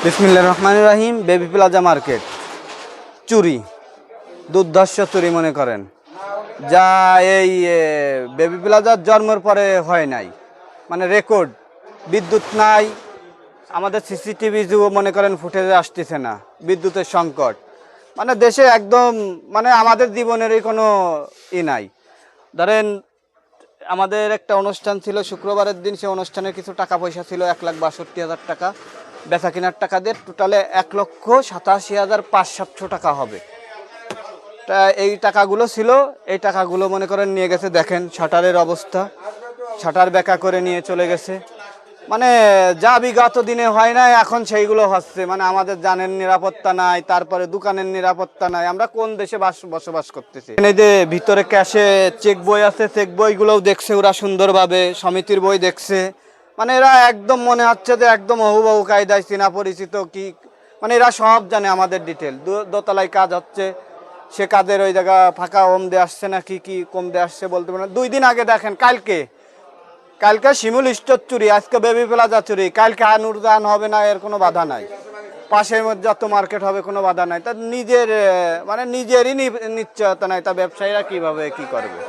বিসমিল্লাহির রহমানির রহিম। Baby plaza market চুরি, দুর্ধর্ষ চুরি মনে করেন, যা এই বেবি প্লাজার জন্মের পরে হয় নাই, মানে রেকর্ড। বিদ্যুৎ নাই, আমাদের সিসিটিভি যুগ মনে করেন ফুটেজে আসতেছে না, বিদ্যুতের সংকট, মানে দেশে একদম, মানে আমাদের জীবনেরই কোনো নাই। ধরেন আমাদের একটা অনুষ্ঠান ছিল শুক্রবারের দিন, সে অনুষ্ঠানের কিছু টাকা পয়সা ছিল 1,62,000 টাকা, বেচা কেনার টাকা দিয়ে টোটালে 1,87,500 টাকা হবে। তা এই টাকাগুলো ছিল, এই টাকাগুলো মনে করেন নিয়ে গেছে। দেখেন শাটারের অবস্থা, শাটার বেঁকা করে নিয়ে চলে গেছে। মানে যা বিগত দিনে হয় না এখন সেইগুলো হচ্ছে। মানে আমাদের জানের নিরাপত্তা নাই, তারপরে দোকানের নিরাপত্তা নাই। আমরা কোন দেশে বসবাস করতেছি? এই যে ভিতরে ক্যাশে চেক বই আছে, চেক বইগুলোও দেখছে ওরা সুন্দরভাবে, সমিতির বই দেখছে। মানে এরা একদম মনে হচ্ছে যে একদম হুবহু কায়দায় চেনা পরিচিত কি, মানে এরা সব জানে আমাদের ডিটেল। দোতলায় কাজ হচ্ছে, সে কাজের ওই জায়গা ফাঁকা ওম দিয়ে আসছে না কি কি কম দিয়ে আসছে বলতে পারে না। 2 দিন আগে দেখেন, কালকে শিমুল স্টোর চুরি, আজকে বেবি প্লাজা চুরি, কালকে নুরজাহান হবে না, এর কোনো বাধা নাই। পাশের মধ্যে যত মার্কেট হবে কোনো বাধা নাই। তার নিজের মানে নিজেরই নিশ্চয়তা নাই, তা ব্যবসায়ীরা কিভাবে কি করবে?